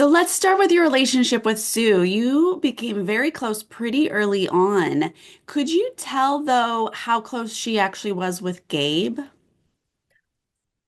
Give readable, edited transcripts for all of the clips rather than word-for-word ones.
So let's start with your relationship with Sue. You became very close pretty early on. Could you tell, though, how close she actually was with Gabe?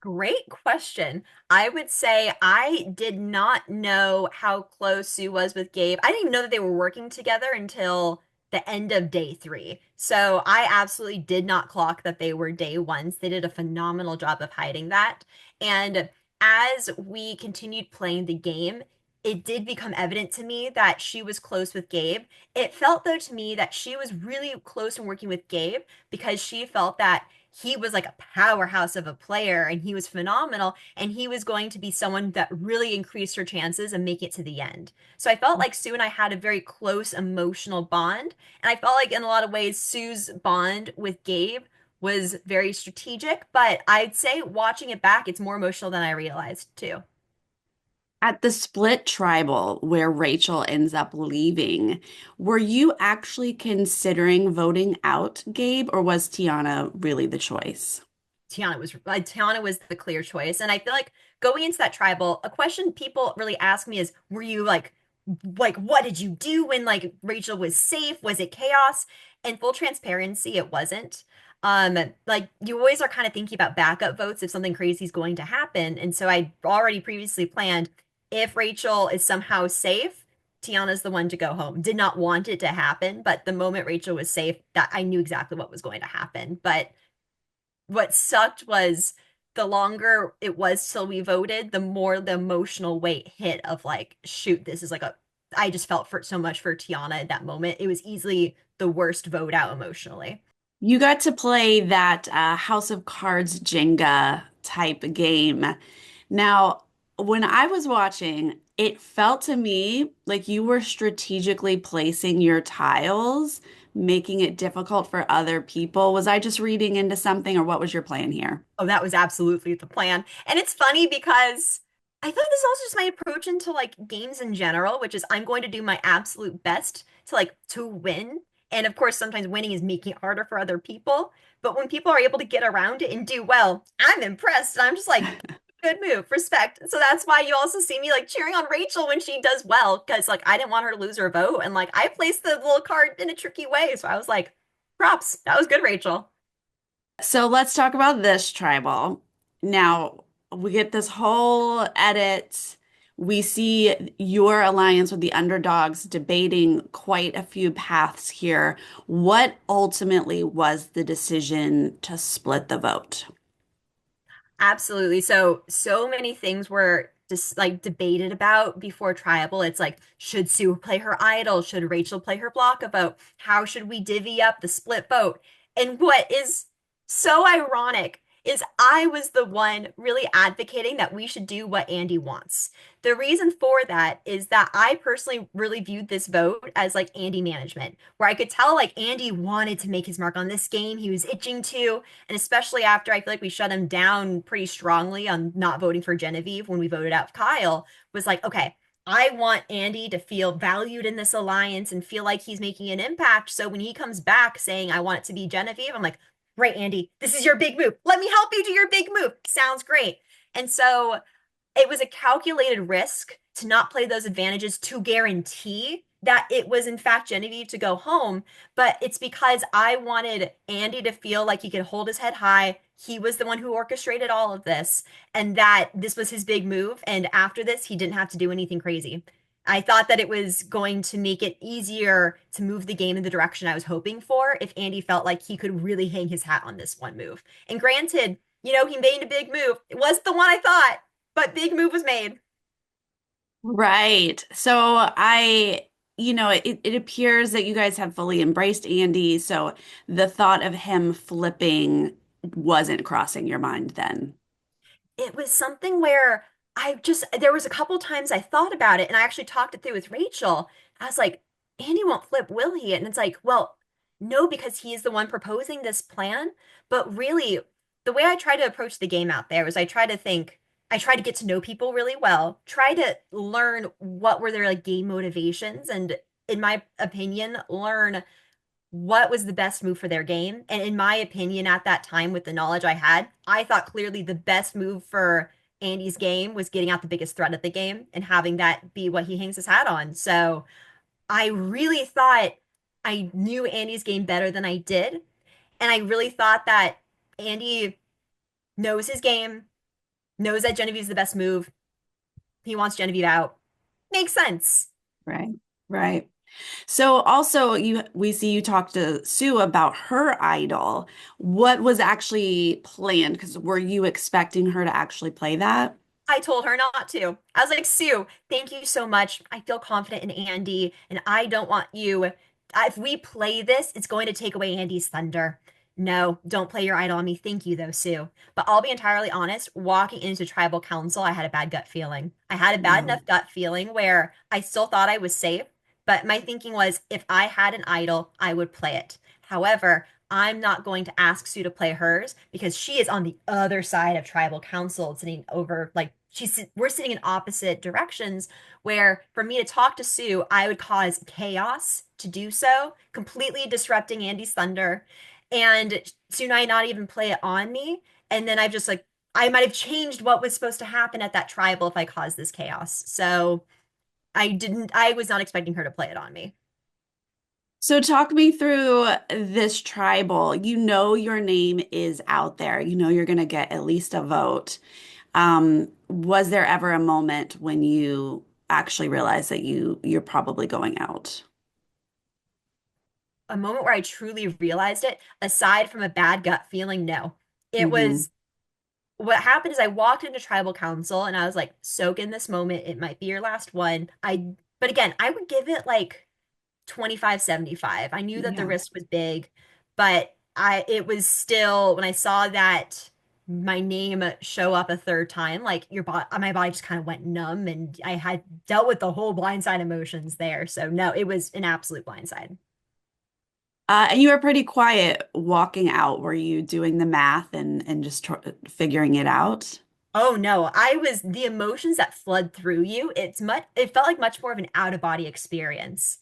Great question. I would say I did not know how close Sue was with Gabe. I didn't even know that they were working together until the end of day three. So I absolutely did not clock that they were day ones. They did a phenomenal job of hiding that. And as we continued playing the game, it did become evident to me that she was close with Gabe. It felt, though, to me that she was really close in working with Gabe because she felt that he was like a powerhouse of a player and he was phenomenal and he was going to be someone that really increased her chances and make it to the end. So I felt like Sue and I had a very close emotional bond. And I felt like in a lot of ways, Sue's bond with Gabe was very strategic, but I'd say watching it back, it's more emotional than I realized too. At the split tribal where Rachel ends up leaving, were you actually considering voting out Gabe, or was Tiana really the choice? Tiana was the clear choice. And I feel like going into that tribal, a question people really ask me is, were you like what did you do when like Rachel was safe? Was it chaos? And full transparency, it wasn't. Like you always are kind of thinking about backup votes if something crazy is going to happen. And so I already previously planned if Rachel is somehow safe, Tiana's the one to go home. Did not want it to happen, but the moment Rachel was safe, that I knew exactly what was going to happen. But what sucked was the longer it was till we voted, the more the emotional weight hit of like, shoot, this is like a, I just felt for so much for Tiana at that moment. It was easily the worst vote out emotionally. You got to play that House of Cards Jenga type game. Now, when I was watching, it felt to me like you were strategically placing your tiles, making it difficult for other people. Was I just reading into something, or what was your plan here? Oh, that was absolutely the plan. And it's funny because I thought this is also just my approach into like games in general, which is I'm going to do my absolute best to win. And of course, sometimes winning is making it harder for other people. But when people are able to get around it and do well, I'm impressed. I'm just like, good move, respect. So that's why you also see me like cheering on Rachel when she does well, because like I didn't want her to lose her vote. And like I placed the little card in a tricky way. So I was like, props. That was good, Rachel. So let's talk about this tribal. Now, we get this whole edit. We see your alliance with the underdogs debating quite a few paths here. What ultimately was the decision to split the vote? Absolutely. So many things were just like debated about before tribal. It's like, should Sue play her idol? Should Rachel play her block a vote? How should we divvy up the split vote? And what is so ironic is I was the one really advocating that we should do what Andy wants. The reason for that is that I personally really viewed this vote as like Andy management, where I could tell like Andy wanted to make his mark on this game. He was itching to. And especially after I feel like we shut him down pretty strongly on not voting for Genevieve when we voted out Kyle, was like, okay, I want Andy to feel valued in this alliance and feel like he's making an impact. So when he comes back saying, I want it to be Genevieve, I'm like, great, Andy, this is your big move. Let me help you do your big move. Sounds great. And so it was a calculated risk to not play those advantages to guarantee that it was in fact Genevieve to go home, but it's because I wanted Andy to feel like he could hold his head high. He was the one who orchestrated all of this, and that this was his big move. And after this, he didn't have to do anything crazy. I thought that it was going to make it easier to move the game in the direction I was hoping for if Andy felt like he could really hang his hat on this one move. And granted, he made a big move. It was the one I thought, but big move was made. Right. So it appears that you guys have fully embraced Andy. So the thought of him flipping wasn't crossing your mind then. It was something where there was a couple times I thought about it and I actually talked it through with Rachel. I was like, Andy won't flip, will he? And it's like, well, no, because he is the one proposing this plan. But really, the way I try to approach the game out there is I try to get to know people really well, try to learn what were their like game motivations, and in my opinion, learn what was the best move for their game. And in my opinion, at that time, with the knowledge I had, I thought clearly the best move for Andy's game was getting out the biggest threat of the game and having that be what he hangs his hat on. So I really thought I knew Andy's game better than I did. And I really thought that Andy knows his game, knows that Genevieve's the best move. He wants Genevieve out. Makes sense. Right. Right. So also we see you talk to Sue about her idol. What was actually planned? Because were you expecting her to actually play that? I told her not to. I was like, Sue, thank you so much. I feel confident in Andy, and I don't want you. If we play this, it's going to take away Andy's thunder. No, don't play your idol on me. Thank you, though, Sue. But I'll be entirely honest, walking into tribal council, I had a bad gut feeling. I had a bad Mm, enough gut feeling where I still thought I was safe, but my thinking was if I had an idol, I would play it. However, I'm not going to ask Sue to play hers because she is on the other side of tribal council, sitting over like we're sitting in opposite directions. Where for me to talk to Sue, I would cause chaos to do so, completely disrupting Andy's thunder, and Sue and I not even play it on me. And then I've just like I might have changed what was supposed to happen at that tribal if I caused this chaos. So I was not expecting her to play it on me. So talk me through this tribal. You know your name is out there. You know you're going to get at least a vote. Was there ever a moment when you actually realized that you're probably going out? A moment where I truly realized it, aside from a bad gut feeling, no. It Hmm. was what happened is I walked into tribal council and I was like, soak in this moment. It might be your last one. But again, I would give it like 25-75. I knew that the Yeah. risk was big, but it was still, when I saw that my name show up a third time, like my body just kind of went numb and I had dealt with the whole blindside emotions there. So no, it was an absolute blindside. And you were pretty quiet walking out. Were you doing the math and just tr figuring it out? Oh no, I was the emotions that flood through you. It felt like much more of an out of body experience.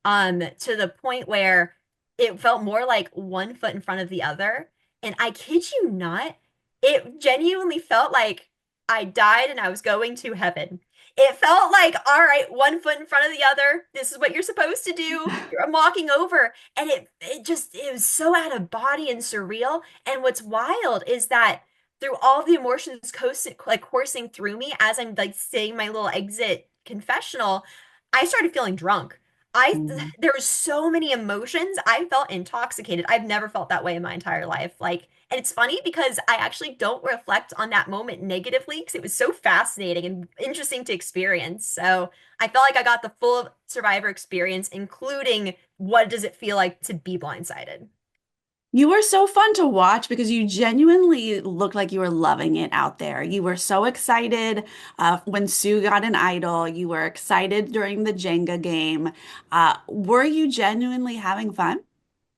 To the point where it felt more like one foot in front of the other. And I kid you not, it genuinely felt like I died and I was going to heaven. It felt like, all right, one foot in front of the other. This is what you're supposed to do. I'm walking over. And it was so out of body and surreal. And what's wild is that through all the emotions coursing through me as I'm like saying my little exit confessional, I started feeling drunk. Mm. There were so many emotions. I felt intoxicated. I've never felt that way in my entire life. Like, and it's funny because I actually don't reflect on that moment negatively because it was so fascinating and interesting to experience. So I felt like I got the full Survivor experience, including what does it feel like to be blindsided. You were so fun to watch because you genuinely looked like you were loving it out there. You were so excited when Sue got an idol. You were excited during the Jenga game. Were you genuinely having fun?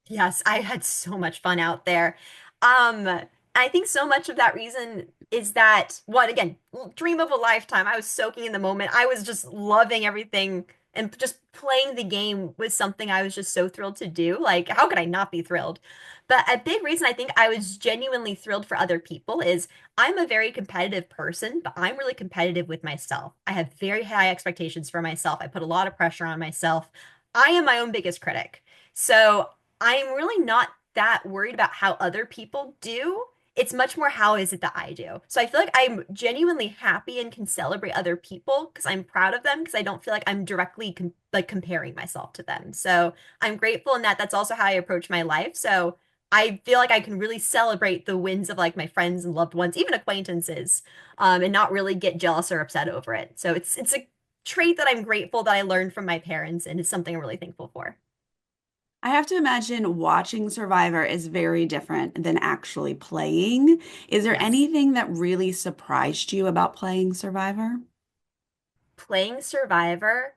Yes, I had so much fun out there. I think so much of that reason is that, what again, dream of a lifetime. I was soaking in the moment. I was just loving everything and just playing the game was something I was just so thrilled to do. Like, how could I not be thrilled? But a big reason I think I was genuinely thrilled for other people is I'm a very competitive person, but I'm really competitive with myself. I have very high expectations for myself. I put a lot of pressure on myself. I am my own biggest critic. So I'm really not that worried about how other people do. It's much more how is it that I do. So I feel like I'm genuinely happy and can celebrate other people because I'm proud of them because I don't feel like I'm directly comparing myself to them. So I'm grateful in that that's also how I approach my life. So I feel like I can really celebrate the wins of like my friends and loved ones, even acquaintances, and not really get jealous or upset over it. So it's a trait that I'm grateful that I learned from my parents and it's something I'm really thankful for. I have to imagine watching Survivor is very different than actually playing. Is there Yes. anything that really surprised you about playing Survivor? Playing Survivor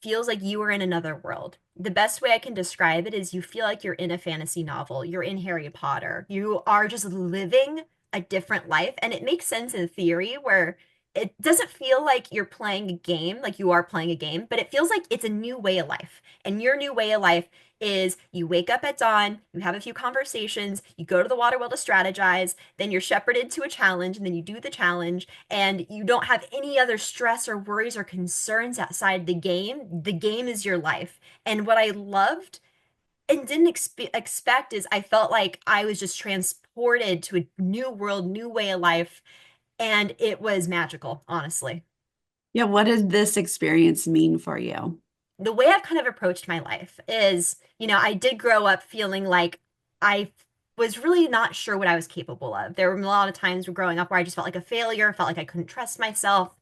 feels like you are in another world. The best way I can describe it is you feel like you're in a fantasy novel. You're in Harry Potter. You are just living a different life. And it makes sense in theory where it doesn't feel like you're playing a game, like you are playing a game, but it feels like it's a new way of life. And your new way of life is you wake up at dawn, you have a few conversations, you go to the water well to strategize, then you're shepherded to a challenge, and then you do the challenge, and you don't have any other stress or worries or concerns outside the game. The game is your life. And what I loved and didn't expect is I felt like I was just transported to a new world, new way of life, and it was magical, honestly. Yeah, what did this experience mean for you? The way I've kind of approached my life is, I did grow up feeling like I was really not sure what I was capable of. There were a lot of times growing up where I just felt like a failure, felt like I couldn't trust myself.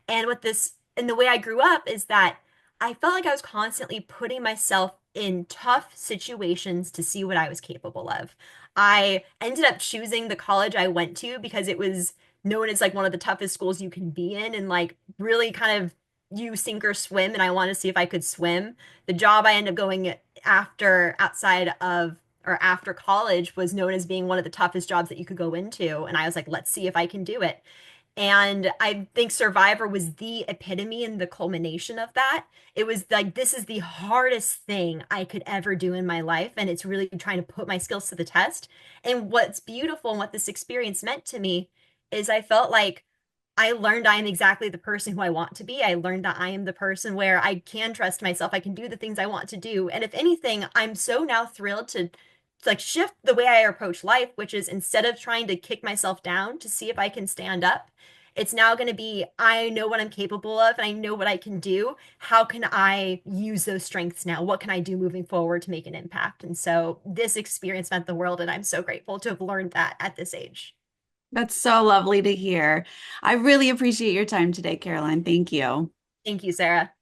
And the way I grew up is that I felt like I was constantly putting myself in tough situations to see what I was capable of. I ended up choosing the college I went to because it was known as like one of the toughest schools you can be in, and like really kind of you sink or swim, and I wanted to see if I could swim. The job I ended up going after outside of or after college was known as being one of the toughest jobs that you could go into, and I was like, let's see if I can do it. And I think Survivor was the epitome and the culmination of that. It was like, this is the hardest thing I could ever do in my life. And it's really trying to put my skills to the test. And what's beautiful and what this experience meant to me is I felt like I learned I am exactly the person who I want to be. I learned that I am the person where I can trust myself. I can do the things I want to do. And if anything, I'm so now thrilled to like shift the way I approach life, which is instead of trying to kick myself down to see if I can stand up, it's now going to be I know what I'm capable of and I know what I can do. How can I use those strengths now? What can I do moving forward to make an impact? And so this experience meant the world, and I'm so grateful to have learned that at this age. That's so lovely to hear. I really appreciate your time today, Caroline. Thank you. Thank you, Sarah.